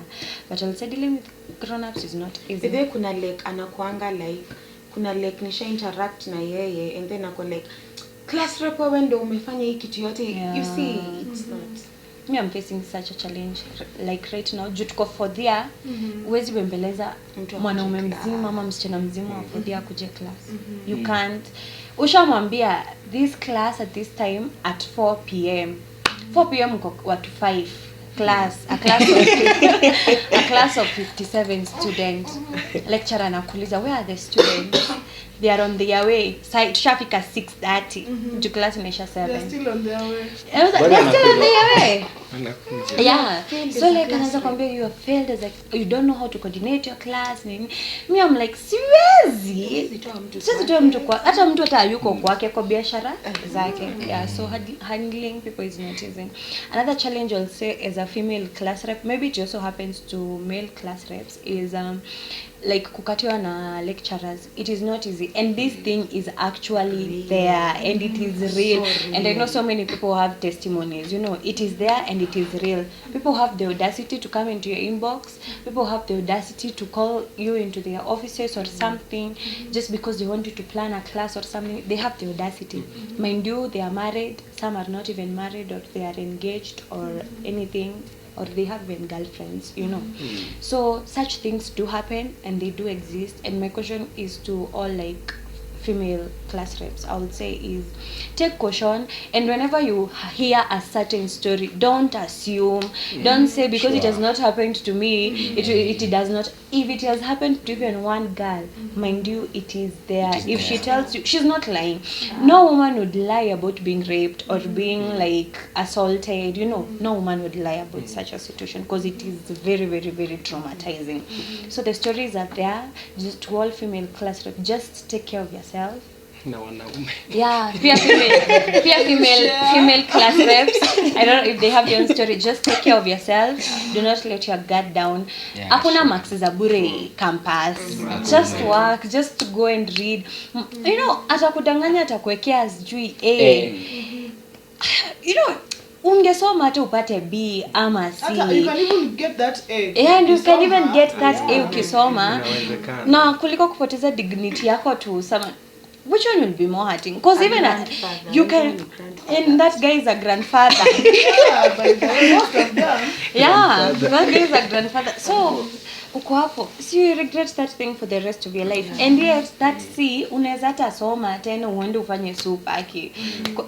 But I'll say dealing with grown ups is not easy. There kuna like anakuanga like kuna like nisha interact na yeye and then ako like class rep wewe ndio umefanya hii kitu yote. You see, it's not. Me, I'm facing such a challenge like right now. Jutuko for there, uwezi bembeleza mwanaume mzima ama msichana mzima for there kuje class. You can't. Ushamwambia this class at this time at 4 p.m. 4 p.m. uko watu 5. A class of 57 students. Lecturer anakuuliza where are the students? They are on their way. Traffic at 6:30. To class inaisha 7. They're still on their way. They're still on their way. Yeah. So like anaanza kwambia you have failed as like you don't know how to coordinate your class. Me I'm like siwezi toa mtu kwa hata mtu hata yuko kwake kwa biashara zake. Yeah, so handling people is not easy. Another challenge I'll say as a female class rep, maybe it also happens to male class reps, is like kukatiwa na lecturers. It is not easy, and this thing is actually there and it is real. And I know so many people have testimonies, you know, it is there and it is real. People have the audacity to come into your inbox. People have the audacity to call you into their offices or something just because they want you to plan a class or something. They have the audacity. Mind you, they are married. Some are not even married, or they are engaged or anything, or they have been girlfriends, you know. So such things do happen and they do exist. And my question is to all like female class reps, I would say, is take caution, and whenever you hear a certain story, don't assume. Don't say because it has not happened to me, it does not. If it has happened to even one girl, mind you, it is there. If she tells you, she's not lying. No woman would lie about being raped or being like assaulted, you know. No woman would lie about such a situation because it is very, very, very traumatizing. So the stories are there. Just to all female class reps, just take care of yourself. Na wanaume. Yeah, fear female class reps. I don't know if they have their own story. Just take care of yourself. Do not let your guard down. Hakuna max za bure campus. Just work, just go and read. You know, atakudanganya atakuwekea sijui A. You know, ungesoma hata upate B ama C. You can even get that A. Yeah, and you can even get that A ukisoma. Na kuliko kupoteza dignity yako to someone. Which one will be more hurting? Because even you can, and that guy is a grandfather. Yeah, by the way, most of them. Yeah, that guy is a grandfather. So, uko hapo, so you regret that thing for the rest of your life. And yet, that C, unaweza hata soma tena uende ufanye soup aki.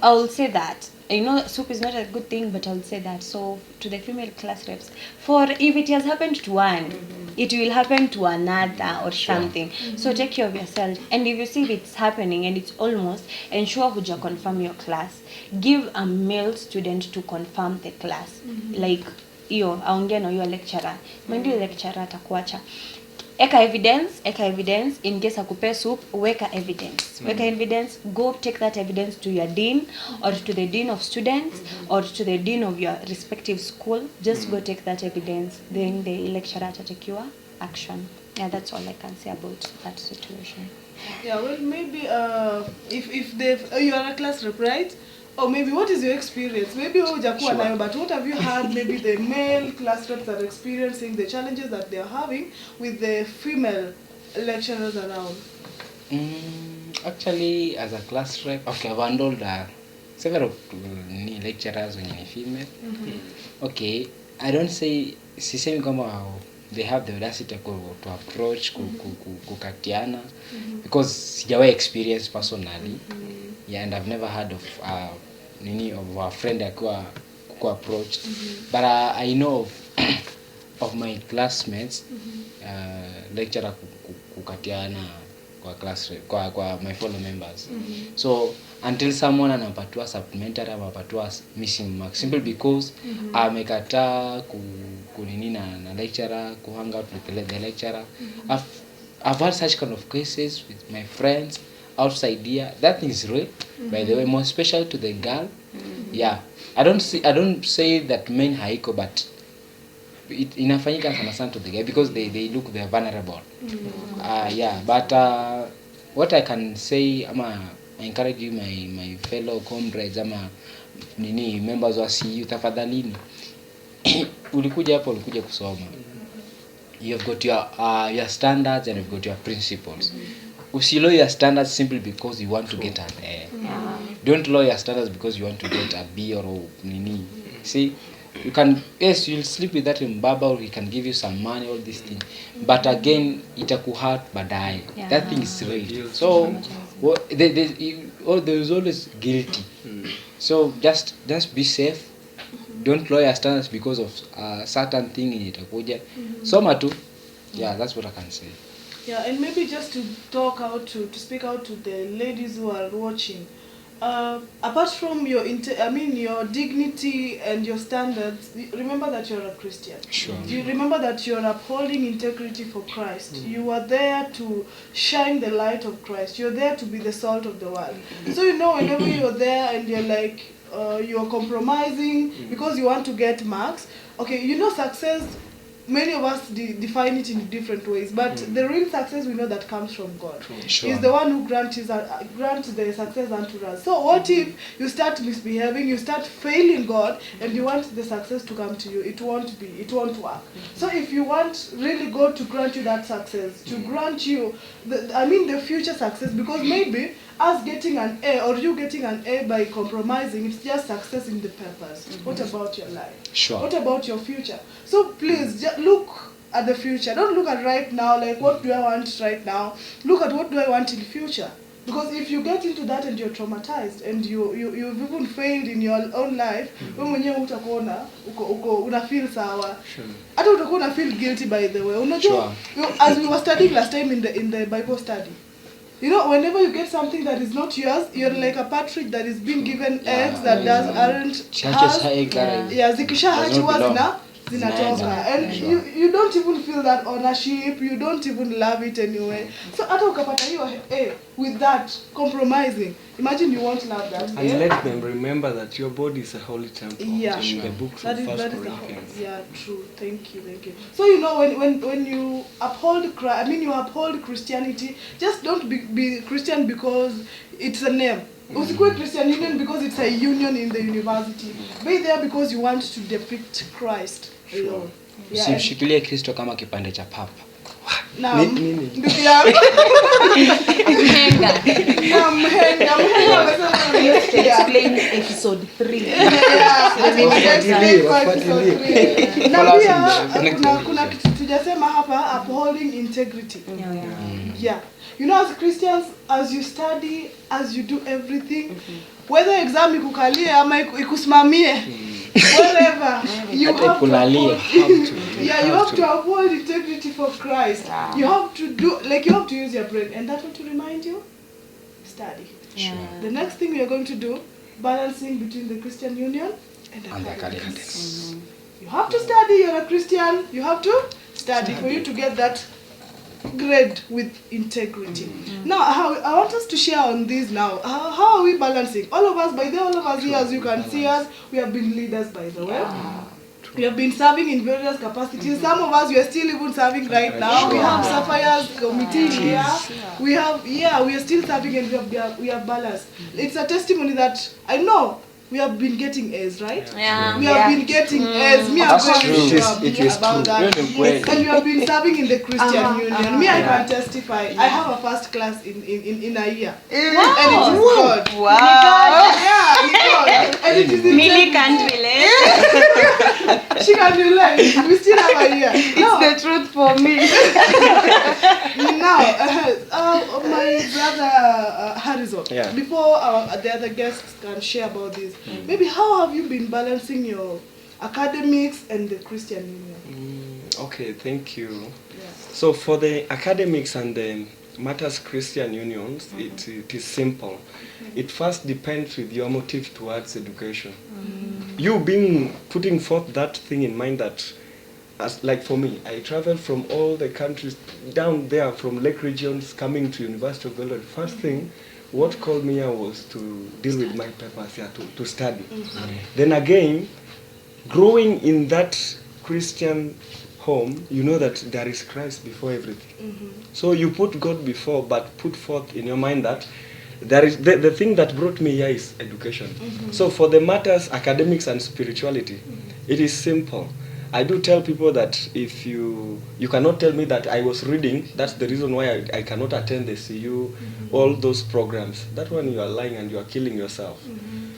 I will say that. I know soup is not a good thing, but I will say that. So, to the female class reps, for if it has happened to one, it will happen to another or something. So take care of yourself. And if you see it's happening and it's almost, ensure huja confirm your class. Give a male student to confirm the class. Like, iyo, aongea na your lecturer. Mind you, lecturer atakuacha. Eka evidence, in case akupe soup, weka evidence, go take that evidence to your dean, or to the dean of students, or to the dean of your respective school. Just go take that evidence, then the lecturer atatakiwa action. Yeah, that's all I can say about that situation. Yeah, well, maybe if you are a class rep, right? Or maybe what is your experience? Maybe hujakuwa nayo, but what have you heard? Maybe the male class reps are experiencing the challenges that they are having with the female lecturers around. Actually, as a class rep, okay, I've handled several lecturers when you're female. Okay, I don't say sisemi kama they have the audacity to approach kukatiana because sijawahi experience personally. Yeah, and I've never heard of of a friend akuwa approached. But I know of my classmates lecturer kukatiana kwa class kwa my fellow members. So until someone anapatiwa supplementary ama anapatiwa missing marks simply because amekataa kunini na lecturer, ku hang out with the lecturer. I've had such kind of cases with my friends outside here. That thing is real, by the way, more special to the girl. Yeah, I don't say that men haiko, but it inafanyika sana to the guy because they are vulnerable. Yeah, but what I can say, I encourage you, my fellow comrades ama members wa CU, tafadhalini ulikuja kusoma. You have got your standards and you've got your principles. Usilower your standards simply because you want to get an A. Don't lower your standards because you want to get a B or nini. See, you can, yes, you'll sleep with that mbaba, or he can give you some money, all these things. But again, itakuhurt baadaye. That thing is real. So, there is always guilty. So just be safe. Don't lower your standards because of certain thing in itakuja. Soma tu. Yeah, that's what I can say. Yeah, and maybe just to speak out to the ladies who are watching. Apart from your dignity and your standards, remember that you're a Christian. Sure. You remember that you're upholding integrity for Christ. You are there to shine the light of Christ. You're there to be the salt of the world. So whenever you're there and you're like you're compromising because you want to get marks. Okay, success. Many of us define it in different ways, but the real success we know that comes from God. Sure. He's the one who grants the success unto us. So what if you start misbehaving, you start failing God, and you want the success to come to you? It won't work. So if you want really God to grant you that success, to grant you the future success, because maybe us getting an A or you getting an A by compromising, it's just success in the papers. What about your life? Sure. What about your future? So please, just look at the future. Don't look at right now, like what do I want right now? Look at what do I want in the future. Because if you get into that and you're traumatized and you've even failed in your own life, wewe mwenyewe utakuona una feel sawa. Hata utakuwa una feel guilty, by the way. Unajua, as we were studying last time in the Bible study. Whenever you get something that is not yours, you're like a partridge that is being given eggs that aren't zikishahachiwa zinatoka, and you don't even feel that ownership, you don't even love it anyway. So hata ukapata hiyo with that compromising, imagine you won't love that. And let them remember that your body is a holy temple. Yeah, in the books of First Corinthians. Yeah, true. Thank you. So when you uphold you uphold Christianity, just don't be Christian because it's a name. Usikuwe Christian Union because it's a union in the university. Be there because you want to depict Christ. Sure. Usimshikilie Kristo kama kipande cha papa. Nini? Explain episode 3. Kuna kitu tujasema hapa, upholding integrity. Yeah. As Christians, as you study, as you do everything, whether exam ikukalie ama ikusimamie, whatever, you have to uphold integrity for Christ. You have to to use your brain, and that will to remind you, study. Sure. The next thing we are going to do, balancing between the Christian Union and the academics. You have to study. You're a Christian. You have to study for you to get that grade with integrity. Now, I want us to share on this now. How are we balancing? All of us here, as you can see us, we have been leaders, by the way. We have been serving in various capacities. Some of us, we are still even serving right now. We have Sapphire's committee here. We have, we are still serving and we have balance. It's a testimony that I know we have been getting A's, right? Yeah. We have been getting A's. Me, I'm going to talk about that. And you have been serving in the Christian Union. Me, I can testify. I have a first class in a year. Wow. And it is God. Wow. Yeah, God. And it is Millie can't relate. She can relate. We still have a year. It's the truth for me. Now, my brother Harrison, before the other guests can share about this, maybe how have you been balancing your academics and the Christian Union? Okay, thank you. So for the academics and the Matters Christian Unions, it is simple. It first depends with your motive towards education. You being putting forth that thing in mind that, as like for me, I traveled from all the countries down there, from lake regions, coming to University of Belgrade. First thing, what called me here was to deal with my papers here, to study. Then again, growing in that Christian home, you know that there is Christ before everything. So you put God before, but put forth in your mind that there is the thing that brought me here is education. So for the matters, academics and spirituality, it is simple. I do tell people that if you cannot tell me that I was reading, that's the reason why I cannot attend the CU, all those programs. That one you are lying and you are killing yourself.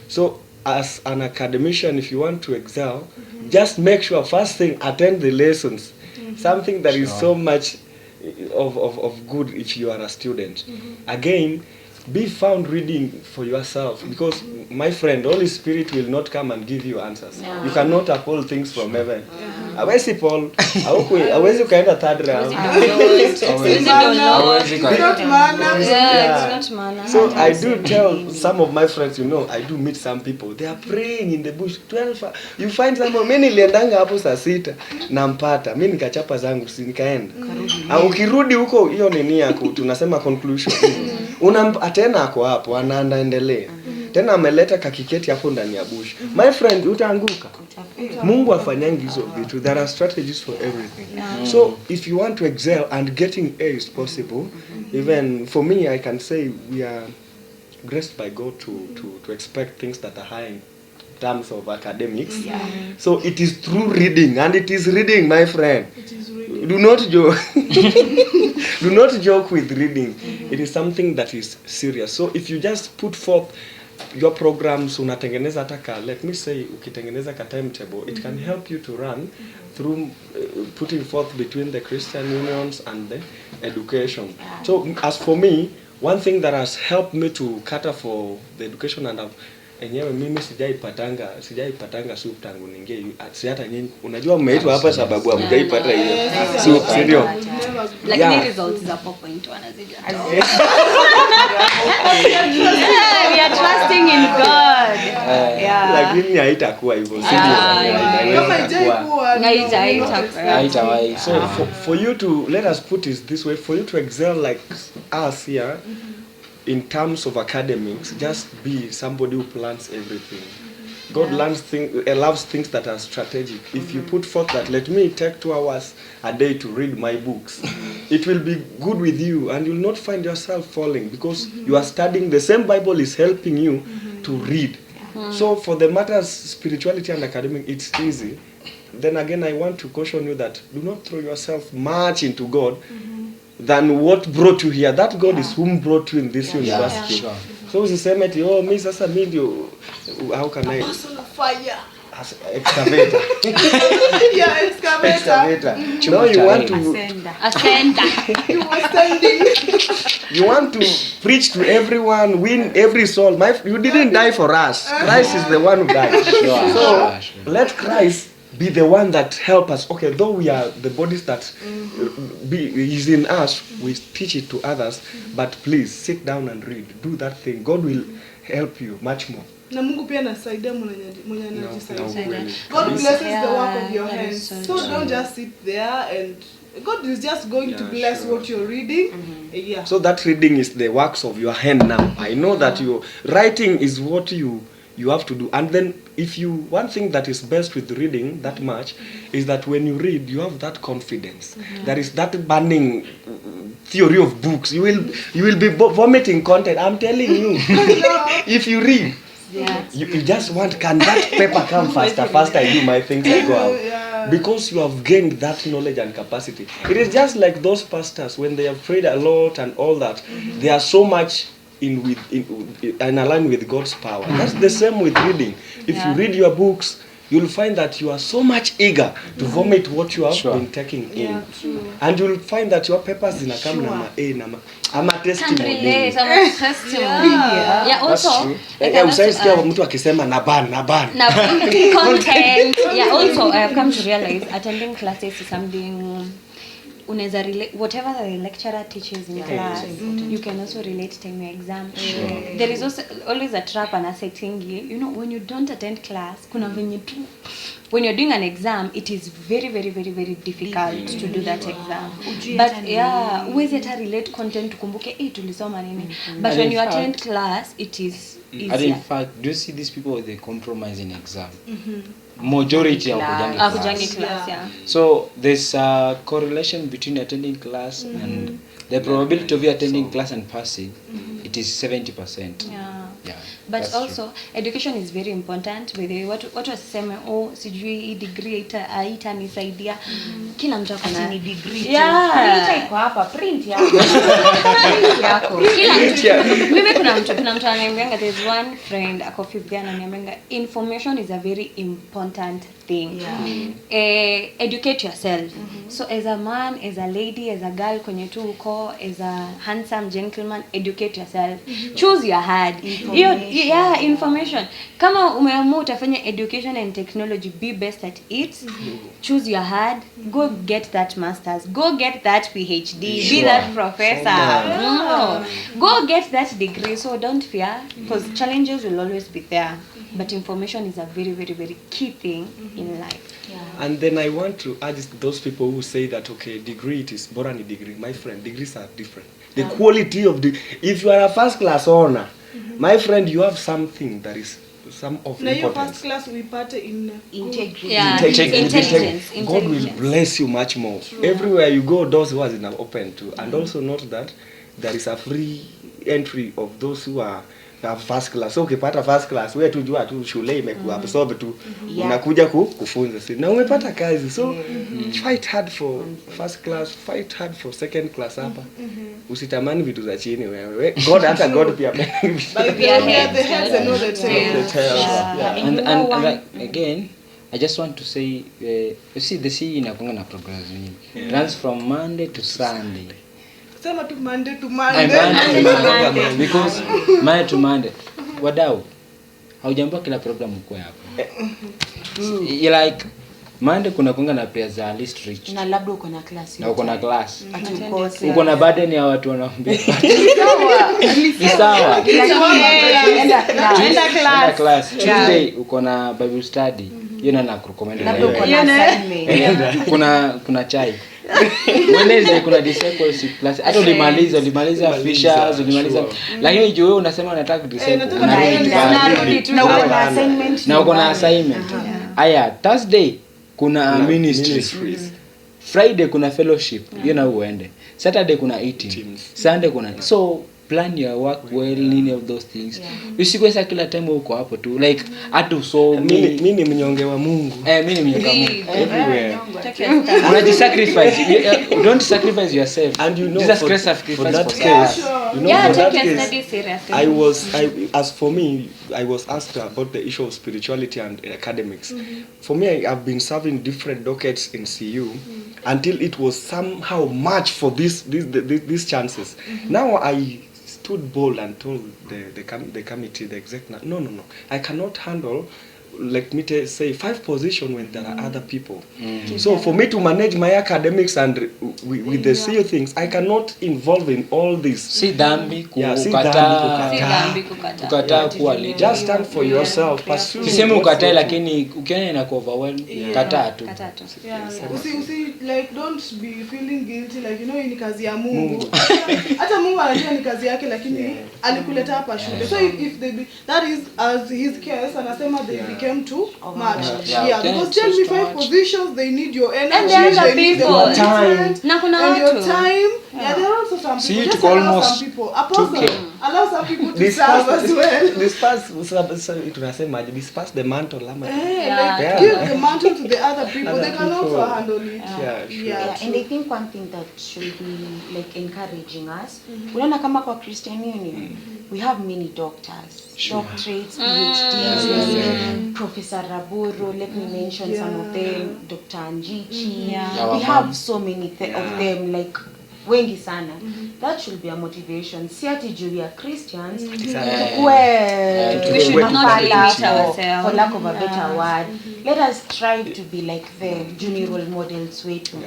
So as an academician, if you want to excel, just make sure first thing, attend the lessons. Something that is so much of good if you are a student. Again, be found reading for yourself, because my friend, Holy Spirit will not come and give you answers. You cannot uphold things from heaven. Hawezi Paul, hawezi ukaenda third round. It's not manner. So I do tell some of my friends, I do meet some people. They are praying in the bush. 12, you find someone, mimi niliendanga hapo saa 6 nampata. Mimi nikachapa zangu si nikaenda. Ukirudi huko hiyo nini yako tunasema conclusion. Tena ako hapo anaendelea. Tena ameleta kakiketi hapo ndani ya bush. My friend, utaanguka. Mungu afanyangi hizo vitu. There are strategies for everything. So if you want to excel and getting A is possible, even for me I can say we are graced by God to expect things that are high in terms of academics. So it is through reading, and it is reading, my friend. It is reading. Do not joke. Do not joke with reading. It is something that is serious. So if you just put forth your programs, unatengeneza hata let me say ukitengeneza ka timetable, it can help you to run through putting forth between the Christian unions and the education. So as for me, one thing that has helped me to cater for the education and enyewe mimi sijaipatanga soup tangu ningie, si hata nyinyi unajua mmeitwa hapa sababu hamjaipata hiyo soup, ndio lakini results za 4.1 wanazija. We are trusting in God. Lakini haitakuwa hivyo, haitawahi. So for you to, let us put it this way, for you to excel like us here, in terms of academics, just be somebody who plans everything. God loves things that are strategic. If you put forth that, let me take 2 hours a day to read my books, it will be good with you and you will not find yourself falling, because you are studying, the same Bible is helping you to read. So for the matters, spirituality and academic, it's easy. Then again, I want to caution you that do not throw yourself much into God than what brought you here. That God is whom brought you in this university. So usiseme eti mimi sasa mimi ndio, how can I fire excavator. Excavator. No, you want to ascend. You want to preach to everyone, win every soul. You didn't die for us. Christ is the one who died. So let Christ be the one that help us. Okay, though we are the bodies that is in us, we teach it to others, but please sit down and read. Do that thing. God will help you much more. Na Mungu pia anasaidia mwenye anajisaidia. God blesses the work of your hands. So don't just sit there, and God is just going to bless what you're reading. So that reading is the works of your hand now. I know that your writing is what you you have to do. And then one thing that is best with reading that much is that when you read, you have that confidence. There is that burning theory of books. You will be vomiting content. I'm telling you. If you read, you just want, can that paper come faster I do my things, I go out. Because you have gained that knowledge and capacity. It is just like those pastors, when they have prayed a lot and all that, they are so much in align with God's power. That's the same with reading. If you read your books, you'll find that you are so much eager to vomit what you have been taking in. And you'll find that your papers in a camera I'm a testimony. Usaisikia mtu akisema na ban. Content. Also I have come to realize attending classes is something unaweza relate whatever the lecturer teaches in class. You can also relate to your exam. There is also always a trap and a setting. You know, when you don't attend class, kuna venye tu when you're doing an exam, it is very difficult to do that exam. But uwezi hata relate content tukumbuke tulisoma nini. But when you attend class, it is easier. And in fact, do you see these people, they compromise in exam? Majority of kujangi class. So there's a correlation between attending class and the probability of you attending class and passing. It is 70%. But also education is very important. Whether watu waseme sijui degree itanisaidia. Kila mtu akona ni degree. Print iko hapa, print yako. Print yako. Mimi kuna mtu ananiambia, there's one friend ako 5th year ananiambia, information is a very important thing. Educate yourself. So as a man, as a lady, as a girl kwenye tu uko, as a handsome gentleman, educate yourself. Choose your hard. Information. Kama umeamua utafanya education and technology, be best at it. Choose your hard. Go get that masters. Go get that PhD. Be that professor. Go get that degree. So don't fear, because challenges will always be there. But information is a very key thing in life. And then I want to urge those people who say that, okay, degree, it is bora ni degree. My friend, degrees are different. The quality of if you are a first class honor, my friend, you have something that is some of na importance. First class we part in integrity. Intelligence. God will bless you much more. Everywhere you go, doors was open to. And also note that there is a free entry of those who are first class. So ukipata first class, wewe tu jua tu shule imekuabsorb tu. Unakuja kufunza. Na umepata kazi. So fight hard for first class, fight hard for second class hapa. Usitamani vitu za chini wewe. God pia. And again, I just want to say, you see the CE inakuanga na programs nyingi. Runs from Monday to Sunday. Sema tu Monday to Monday. Because Monday to Monday. Wadau, haujambua kila program uko hapo. You like Monday kuna kunga na pia za list rich. Na labda uko na class. Na uko na class. Atukose. Uko na burden ya watu wanaambia. Sawa. Enda class. Tuesday uko na Bible study. Yeye na kurecommend. Labda uko na assignment. Kuna chai. Wednesday kuna discipleship class. Hata ulimaliza Fishers, ulimaliza. Lakini juu wewe unasema unataka disciple. Unarudi tu na assignment. Na uko na assignment. Aya, Thursday kuna ministries. Friday kuna fellowship. Hiyo na uende. Saturday kuna eating. Sunday kuna. So plan your work well, any of those things. Usikwesa kila time uko hapo tu like hata so mimi ni mnyonge wa Mungu. Mimi ni mnyonge wa Mungu everywhere. You sacrifice. Don't sacrifice yourself. And you know, Jesus Christ sacrificed for that case. You know, for that case, study seriously. as for me, I was asked about the issue of spirituality and academics. For me, I've been serving different dockets in CU until it was somehow much for these chances. Now I stood bold and told the committee, the exec, no, I cannot handle, let me say, 5 positions when there are other people. So for me to manage my academics and with the CEO things, I cannot involve in all this. Si dhambi kukataa kuwa leader. Just stand for yourself. Pursue. Sisemi ukatae, lakini ukiona ina overwhelm, kataa tu. Usi like don't be feeling guilty like ni kazi ya Mungu. Hata Mungu anajua ni kazi yake, lakini alikuleta hapa shule. So if they that is as his case, anasema they became too much. Because tell me 5 positions, they need your energy, they need your time. Na kuna and your watu. time. There are also some See, people. it almost Some people. Apostle, allow some people to serve as well. Disperse the mantle. Yeah. Give the mantle to the other people. They can also handle it. And I think one thing that should be like encouraging us, unaona kama kwa Christian Union, we have many doctors, doctorates, PhDs, Professor Raburo, let me mention some of them, Dr. Anjichi. We have so many of them, like wengi sana. That should be a motivation. Si ati juu ya Christians, We should not limit ourselves. For lack of a better word. Let us strive to be like them, junior role models wetu.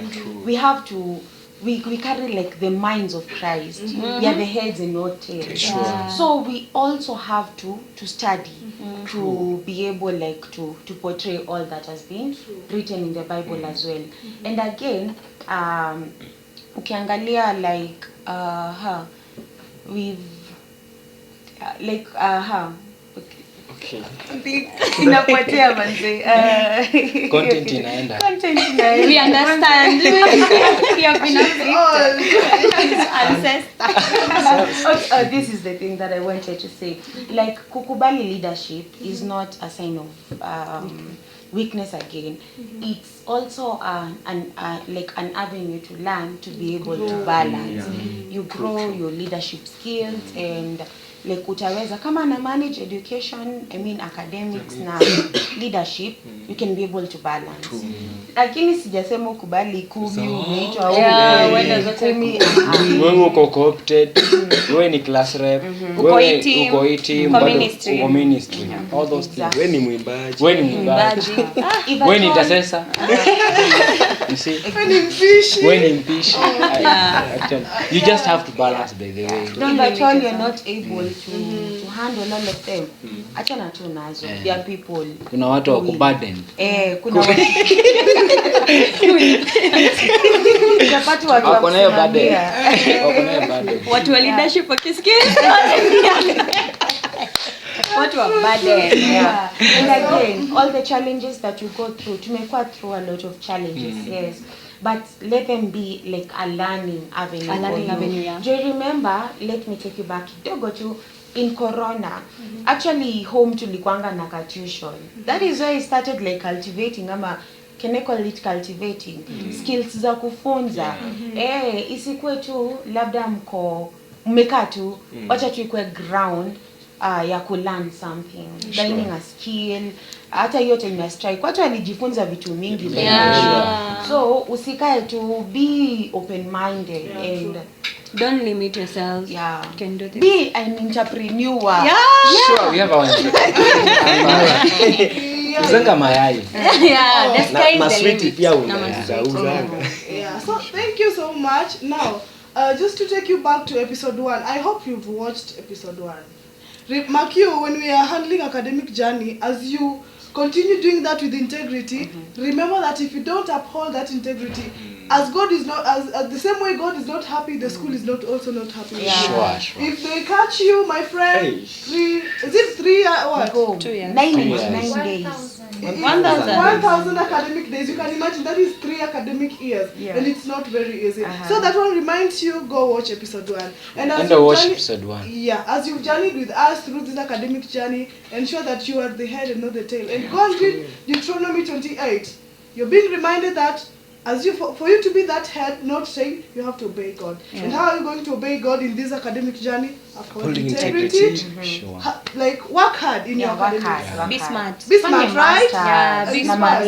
We have to we carry like the minds of Christ. We are the heads and not tails. So we also have to study to be able like to portray all that has been written in the Bible as well. And again, ukiangalia like we've like inapotea manze. Content inaenda. We understand. We have been ancestors. This is the thing that I wanted to say. Like kukubali leadership is not a sign of weakness again. It's also an avenue to learn to be able to balance. You grow your leadership skills and like utaweza kama na manage education, I mean academics na leadership, you can be able to balance. Lakini sijasema ukubali kubi umeitwa wewe zote wewe uko co-opted, wewe ni class rep, wewe uko team, uko ministry, all those things. Wewe ni mwimbaji, wewe ni intercessor. You see, wewe ni mpishi. Actually, you just have to balance by the way. Don't at all you're not able to handle all of them. Achana tu nazo. There are people. Kuna watu wako burdened. Kuna watu wako nayo burden. Watu wa leadership wakisikia what were burden. And again, all the challenges that you go through, tumekuwa through a lot of challenges, yes. But let them be like a learning avenue. Do you remember, let me take you back kidogo to in Corona. Actually home tulikuanga na tuition. That is why I started like cultivating can I call it cultivating skills za kufunza. Isikuwe tu labda mmekaa tu, wacha tu ikue ground ya ku learn something, learning a skill. Hata hiyo time ya strike watu walijifunza vitu mingi. So usikae to be open minded and don't limit yourself. You can do this. Be an entrepreneur. Sure, we have our Zenga mayai. The sky is the limit. Pia unauza. So thank you so much. Now, just to take you back to episode 1. I hope you've watched episode 1. Mark you, when we are handling academic journey, as you continue doing that with integrity, remember that if you don't uphold that integrity, as God is not, as the same way God is not happy, the school is not also not happy. Sure. If they catch you, my friend, 3 what? 2 years. 9 days. 1,000 academic days. You can imagine that is 3 academic years, and it's not very easy. So that one reminds you, go watch episode 1. And as you watch episode 1. Yeah, as you've journeyed with us through this academic journey, ensure that you are the head and not the tail. And go and read Deuteronomy 28. You're being reminded that as you for you to be that head, not saying you have to obey God. And how are you going to obey God in this academic journey? Upholding integrity. Sure. Like work hard in your academics. Be smart. Be smart, right? Be smart.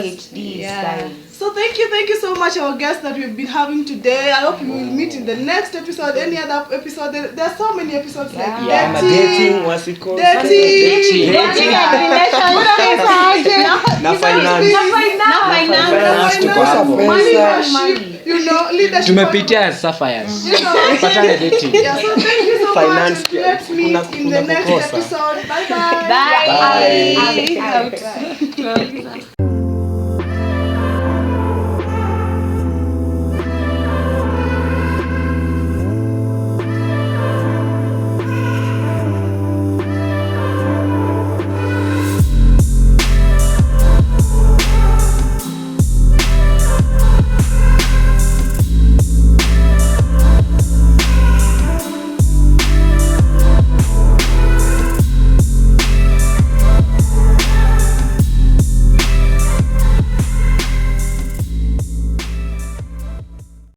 So thank you so much, our guests that we've been having today. I hope you will meet in the next episode, any other episode. There are so many episodes like dating, what's it called? Dating, Na finance. money, leadership. Tumepitia sapphires. You know, Patana dating. yeah, so thank you so Finance, much. Let's meet in the next kukosa. episode. Bye. Bye. Bye. Out.